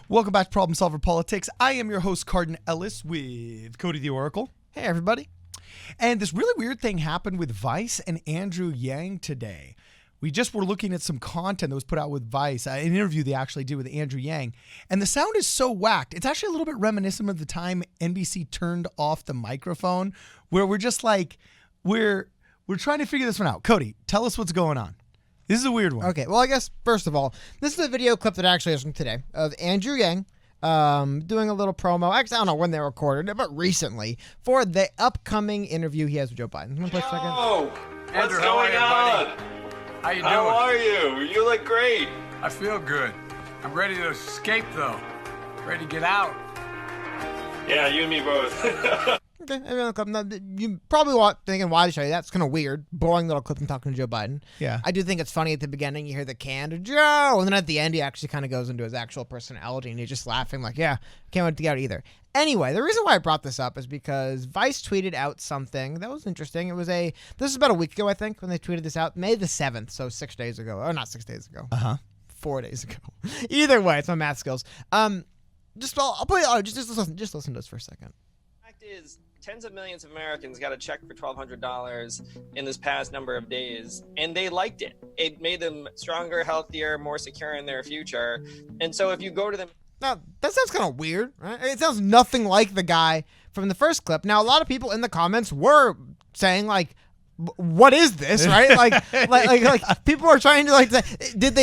Welcome back to Problem Solver Politics. I am your host, Cardin Ellis, with Cody the Oracle. Hey, everybody. And this really weird thing happened with Vice and Andrew Yang today. We just were looking at some content that was put out with Vice, an interview they actually did with Andrew Yang, and the sound is so whacked. It's actually a little bit reminiscent of the time NBC turned off the microphone, where we're just like, we're trying to figure this one out. Cody, tell us what's going on. This is a weird one. Okay, well, I guess, first of all, this is a video clip that actually is from today of Andrew Yang doing a little promo. Actually, I don't know when they recorded it, but recently, for the upcoming interview he has with Joe Biden. What's going on? How you doing? How are you? You look great. I feel good. I'm ready to escape, though. Ready to get out. Yeah, you and me both. Okay, now, you probably thinking, why to show you that? It's kind of weird. Boring little clip from talking to Joe Biden. Yeah. I do think it's funny at the beginning. You hear the canned Joe, and then at the end, he actually kind of goes into his actual personality, and he's just laughing like, yeah, can't wait to get out either. Anyway, the reason why I brought this up is because Vice tweeted out something that was interesting. This is about a week ago, I think, when they tweeted this out. May the 7th, so 6 days ago. Or not 6 days ago. 4 days ago. Either way, it's my math skills. Just listen to this for a second. Fact is, tens of millions of Americans got a check for $1,200 in this past number of days, and they liked it. It made them stronger, healthier, more secure in their future. And so if you go to them... Now, that sounds kind of weird, right? It sounds nothing like the guy from the first clip. Now, a lot of people in the comments were saying, like, what is this, right? like people are trying to did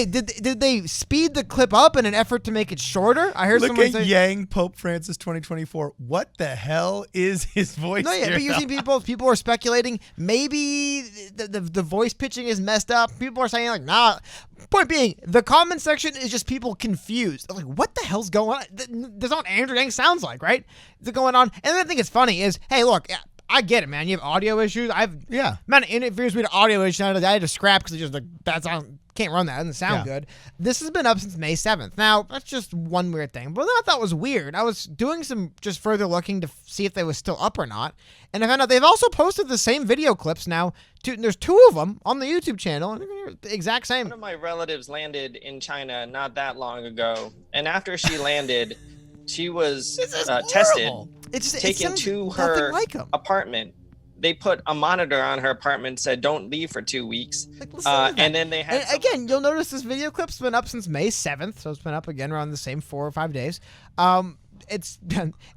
they speed the clip up in an effort to make it shorter? I heard Look someone at say Yang Pope Francis 2024. What the hell is his voice? no, yeah, but you're seeing people are speculating maybe the voice pitching is messed up. People are saying like, nah. Point being, the comment section is just people confused. Like, what the hell's going on? That's not what Andrew Yang sounds like, right? What's going on? And the thing that's funny is, hey, look. I get it, man. You have audio issues. Man, interviews with audio issues. I had to scrap because can't run that. It doesn't sound good. This has been up since May 7th. Now, that's just one weird thing. But I thought was weird. I was doing some just further looking to see if they was still up or not. And I found out they've also posted the same video clips now. There's 2 of them on the YouTube channel. And they're the exact same. One of my relatives landed in China not that long ago. And after she landed, she was tested. Taken to her apartment. They put a monitor on her apartment, said don't leave for 2 weeks. And then they had... Again, you'll notice this video clip's been up since May 7th, so it's been up again around the same 4 or 5 days. And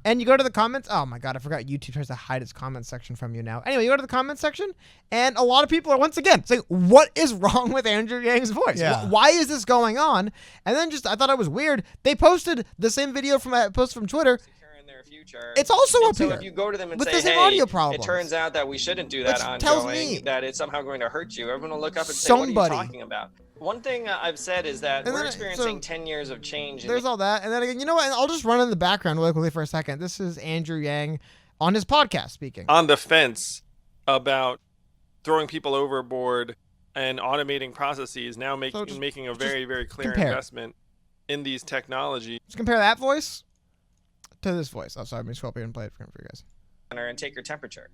you go to the comments. Oh my God, I forgot YouTube tries to hide its comment section from you now. Anyway, you go to the comment section, and a lot of people are once again saying, what is wrong with Andrew Yang's voice? Yeah. Why is this going on? And then I thought it was weird. They posted the same video from a post from Twitter. Future. It's also up here. So if you go to them and with say, hey, audio problems. It turns out that we shouldn't do that ongoing, that it's somehow going to hurt you, everyone will look up and say, what are you talking about? One thing I've said is that we're experiencing 10 years of change. There's all that. And then again, you know what? I'll just run in the background really quickly for a second. This is Andrew Yang on his podcast speaking. On the fence about throwing people overboard and automating processes, now making a very, very clear investment in these technologies. Just compare that voice to this voice. Oh, sorry, let me scroll up here and play it for you guys. And take your temperature.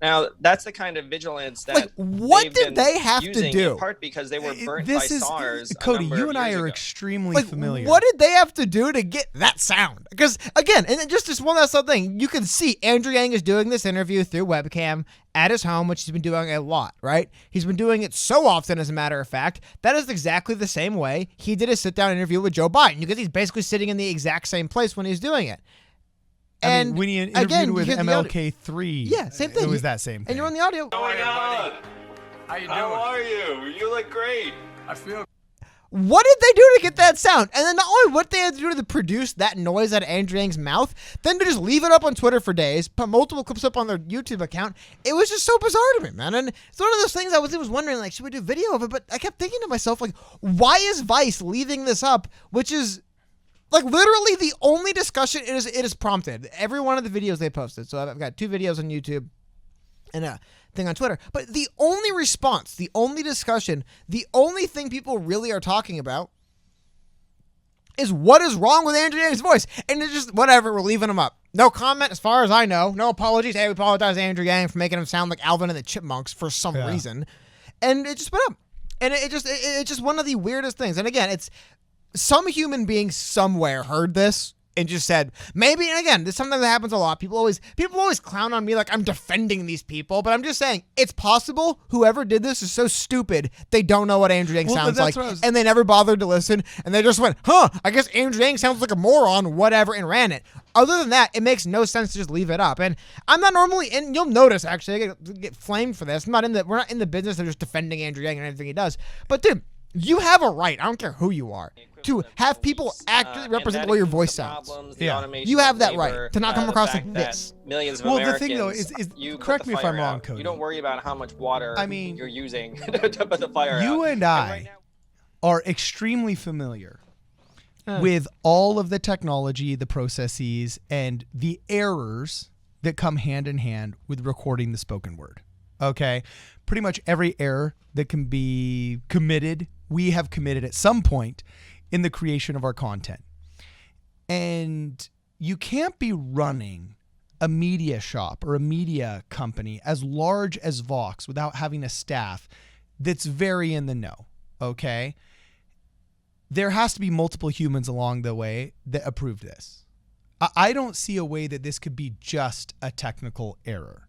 Now, that's the kind of vigilance that what did they have to do? In part because they were burnt by SARS. Cody, you and I are extremely familiar. What did they have to do to get that sound? Because again, and just one last little thing, you can see Andrew Yang is doing this interview through webcam at his home, which he's been doing a lot, right? He's been doing it so often, as a matter of fact. That is exactly the same way he did a sit-down interview with Joe Biden, because he's basically sitting in the exact same place when he's doing it. And when he interviewed with MLK3, yeah, same thing. It was that same thing. And you're on the audio. Oh my God. How you doing? How are you? You look great. I feel... What did they do to get that sound? And then not only what they had to do to produce that noise out of Andrew Yang's mouth, then to just leave it up on Twitter for days, put multiple clips up on their YouTube account. It was just so bizarre to me, man. And it's one of those things I was wondering, like, should we do video of it? But I kept thinking to myself, like, why is Vice leaving this up, which is... like literally the only discussion it is prompted. Every one of the videos they posted. So I've got 2 videos on YouTube and a thing on Twitter. But the only response, the only discussion, the only thing people really are talking about is what is wrong with Andrew Yang's voice. And it's just whatever, we're leaving him up. No comment as far as I know. No apologies. Hey, we apologize to Andrew Yang for making him sound like Alvin and the Chipmunks for some reason. And it just went up. And it's just one of the weirdest things. And again, it's some human being somewhere heard this and just said, maybe, and again, this is something that happens a lot. People always clown on me like I'm defending these people, but I'm just saying it's possible whoever did this is so stupid they don't know what Andrew Yang sounds like, and they never bothered to listen, and they just went, I guess Andrew Yang sounds like a moron, whatever, and ran it. Other than that, it makes no sense to just leave it up. And I'm not normally, and you'll notice actually, I get flamed for this. We're not in the business of just defending Andrew Yang and anything he does. But dude, you have a right, I don't care who you are, to have people accurately represent what your voice sounds. You have that right to not come across like this. Millions of Americans, the thing though is correct me if I'm wrong, Cody. You don't worry about how much water you're using to put the fire out. You and I are extremely familiar with all of the technology, the processes, and the errors that come hand in hand with recording the spoken word. Okay? Pretty much every error that can be committed, we have committed at some point in the creation of our content. And you can't be running a media shop or a media company as large as Vox without having a staff that's very in the know, okay? There has to be multiple humans along the way that approve this. I don't see a way that this could be just a technical error.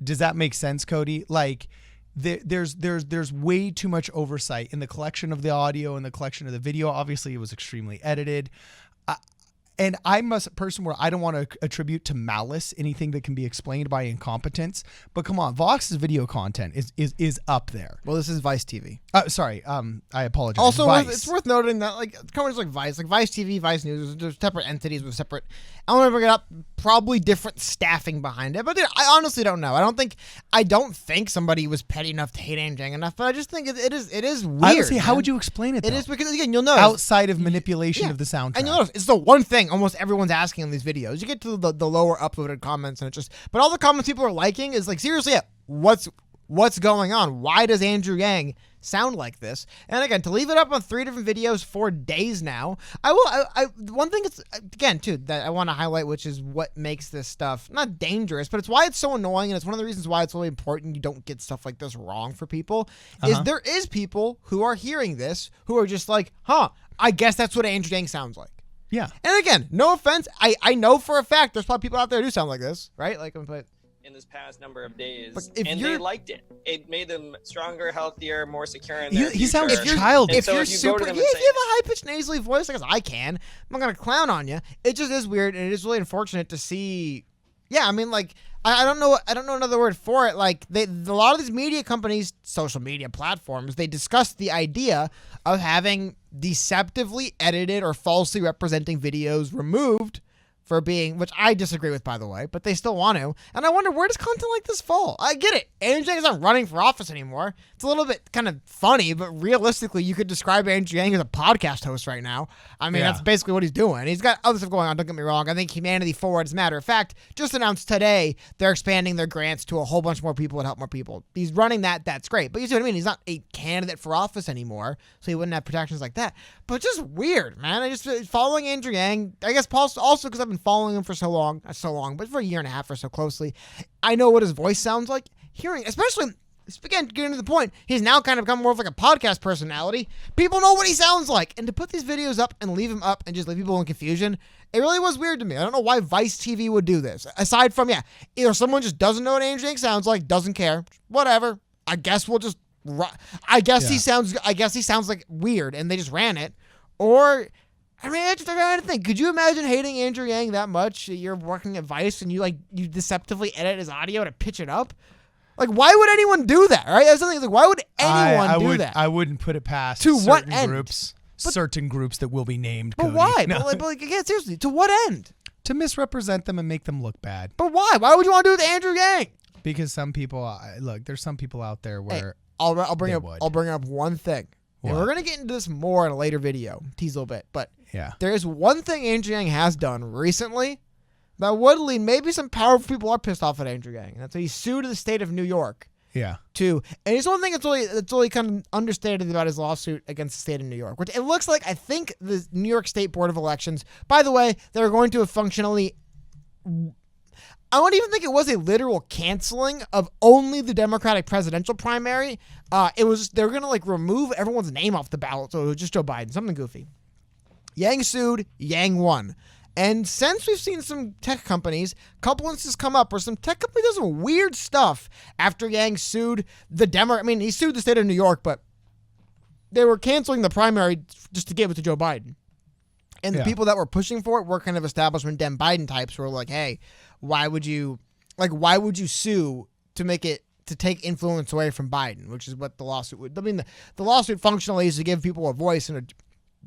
Does that make sense, Cody? Like, there's way too much oversight in the collection of the audio and the collection of the video. Obviously, it was extremely edited. And I'm a person where I don't want to attribute to malice anything that can be explained by incompetence. But come on, Vox's video content is up there. Well, this is Vice TV. Sorry, I apologize. Also, it's worth noting that like companies like Vice TV, Vice News, there's separate entities with separate. I don't want to bring it up. Probably different staffing behind it, but dude, I honestly don't know. I don't think somebody was petty enough to hate Andrew Yang enough, but I just think it is weird. Honestly, how would you explain it? It is because again, you'll notice outside of manipulation of the soundtrack, and you'll notice it's the one thing almost everyone's asking in these videos. You get to the lower uploaded comments, and it just, but all the comments people are liking is like, seriously, what's going on? Why does Andrew Yang sound like this? And again, to leave it up on 3 different videos for days now, one thing is, again, too, that I want to highlight, which is what makes this stuff not dangerous, but it's why it's so annoying, and it's one of the reasons why it's really important you don't get stuff like this wrong for people, is there is people who are hearing this who are just like, I guess that's what Andrew Yang sounds like. Yeah. And again, no offense, I know for a fact there's probably people out there who sound like this, right? Like, but in this past number of days, and they liked it. It made them stronger, healthier, more secure in their He sounds childish. If you're super, if you have a high-pitched nasally voice, like I can, I'm not gonna clown on you. It just is weird, and it is really unfortunate to see. Yeah, I mean, like, I don't know another word for it. Like, a lot of these media companies, social media platforms, they discuss the idea of having deceptively edited or falsely representing videos removed for being, which I disagree with, by the way, but they still want to. And I wonder, where does content like this fall? I get it. Andrew Yang is not running for office anymore. It's a little bit kind of funny, but realistically, you could describe Andrew Yang as a podcast host right now. I mean, that's basically what he's doing. He's got other stuff going on, don't get me wrong. I think Humanity Forward, as a matter of fact, just announced today they're expanding their grants to a whole bunch more people and help more people. He's running that. That's great. But you see what I mean? He's not a candidate for office anymore, so he wouldn't have protections like that. But just weird, man. I just following Andrew Yang, I guess also because I've been following him for so long, but for a year and a half or so closely, I know what his voice sounds like. Hearing, especially, again, getting to the point, he's now kind of become more of like a podcast personality. People know what he sounds like. And to put these videos up and leave him up and just leave people in confusion, it really was weird to me. I don't know why Vice TV would do this. Aside from, either someone just doesn't know what Andrew Yang sounds like, doesn't care, whatever. I guess we'll just, he sounds like weird, and they just ran it. Or, I mean, I'm trying to think. Could you imagine hating Andrew Yang that much? You're working at Vice and you deceptively edit his audio to pitch it up. Like, why would anyone do that? Right? That's something like, why would anyone do that? I wouldn't put it past to what end? Certain groups that will be named. But Cody. why? No. But again, seriously, to what end? To misrepresent them and make them look bad. But why? Why would you want to do it with Andrew Yang? Because some people, there's some people out there where I'll bring up one thing. And we're gonna get into this more in a later video, tease a little bit, but there is one thing Andrew Yang has done recently that would lead maybe some powerful people are pissed off at Andrew Yang. And that's why he sued the state of New York. And it's one thing that's really kind of understated about his lawsuit against the state of New York, which it looks like, I think the New York State Board of Elections, by the way, they're going to functionally, I don't even think it was a literal canceling of only the Democratic presidential primary. It was they're going to like remove everyone's name off the ballot, so it was just Joe Biden, something goofy. Yang sued, Yang won. And since we've seen some tech companies, a couple instances come up where some tech company does some weird stuff after Yang sued he sued the state of New York, but they were canceling the primary just to give it to Joe Biden. And the people that were pushing for it were kind of establishment Dem Biden types who were like, hey, why would you sue to take influence away from Biden, which is what the lawsuit would. I mean, the lawsuit functionally is to give people a voice and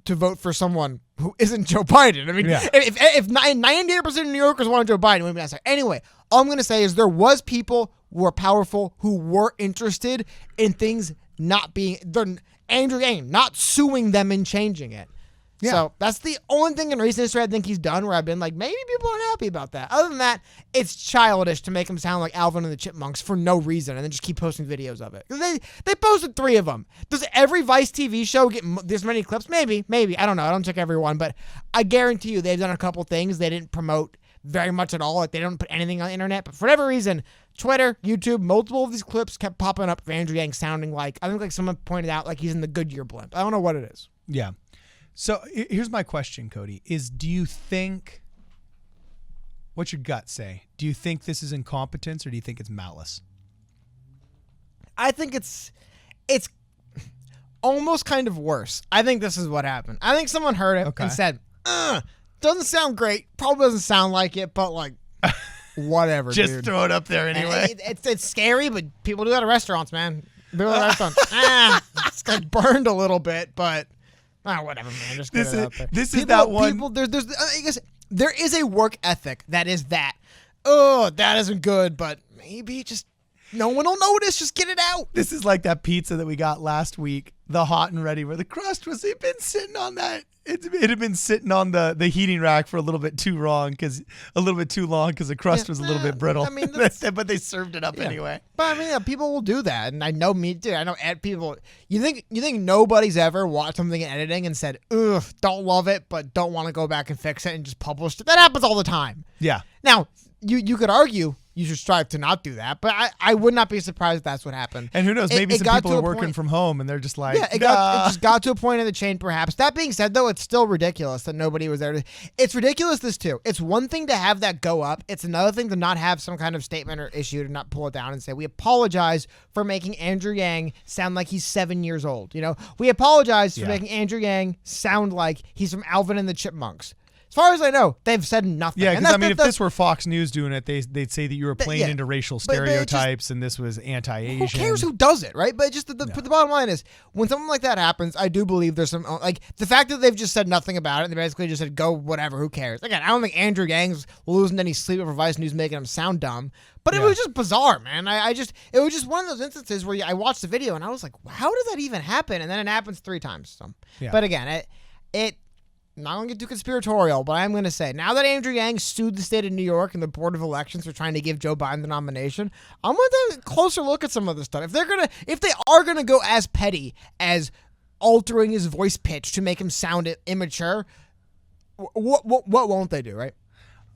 to vote for someone who isn't Joe Biden. I mean, if 98% of New Yorkers wanted Joe Biden, it would be nicer. Anyway, all I'm going to say is there was people who were powerful who were interested in things not being, Andrew Yang not suing them and changing it. Yeah. So that's the only thing in recent history I think he's done where I've been like, maybe people aren't happy about that. Other than that, it's childish to make him sound like Alvin and the Chipmunks for no reason and then just keep posting videos of it. They posted 3 of them. Does every Vice TV show get this many clips? Maybe. I don't know. I don't check every one, but I guarantee you they've done a couple things they didn't promote very much at all. Like they don't put anything on the internet, but for whatever reason, Twitter, YouTube, multiple of these clips kept popping up for Andrew Yang sounding like, I think like someone pointed out, like he's in the Goodyear blimp. I don't know what it is. Yeah. So here's my question, Cody, do you think, what's your gut say? Do you think this is incompetence or do you think it's malice? I think it's almost kind of worse. I think this is what happened. I think someone heard it and said, doesn't sound great, probably doesn't sound like it, but like, whatever, just dude. throw it up there anyway. It's scary, but people do that at restaurants, man. People at restaurants. It's got burned a little bit, but whatever, man. Just get it out there. This is that one. People, I guess there is a work ethic that is that. Oh, that isn't good, but maybe just no one will notice. Just get it out. This is like that pizza that we got last week, the hot and ready, where the crust was been sitting on that. It had been sitting on the heating rack for a little bit too long because the crust was a little bit brittle. I mean, but they served it up anyway. But I mean, people will do that, and I know me too. I know people. You think nobody's ever watched something in editing and said, "Ugh, don't love it, but don't want to go back and fix it and just publish it." That happens all the time. Yeah. Now you could argue you should strive to not do that, but I would not be surprised if that's what happened. And who knows? Maybe some people are working from home and they're just like, it just got to a point in the chain, perhaps. That being said, though, it's still ridiculous that nobody was there. It's ridiculous, this too. It's one thing to have that go up. It's another thing to not have some kind of statement or issue, to not pull it down and say, we apologize for making Andrew Yang sound like he's 7 years old. You know, we apologize for making Andrew Yang sound like he's from Alvin and the Chipmunks. As far as I know, they've said nothing. Yeah, because I mean, if this were Fox News doing it, they'd say that you were playing into racial stereotypes and this was anti-Asian. Who cares who does it, right? But just the bottom line is, when something like that happens, I do believe there's some, like, the fact that they've just said nothing about it, and they basically just said, go whatever, who cares? Again, I don't think Andrew Yang's losing any sleep over Vice News making him sound dumb, but it was just bizarre, man. It was just one of those instances where I watched the video and I was like, how did that even happen? And then it happens 3 times. So. Yeah. But again, I'm not going to get too conspiratorial, but I'm going to say, now that Andrew Yang sued the state of New York and the Board of Elections for trying to give Joe Biden the nomination, I'm going to take a closer look at some of this stuff. If they are going to go as petty as altering his voice pitch to make him sound immature, what won't they do, right?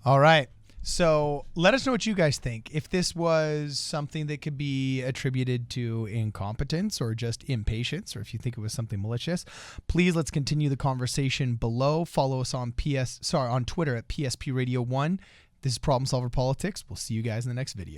All right. So let us know what you guys think. If this was something that could be attributed to incompetence or just impatience, or if you think it was something malicious, please let's continue the conversation below. Follow us on Twitter at PSP Radio 1. This is Problem Solver Politics. We'll see you guys in the next video.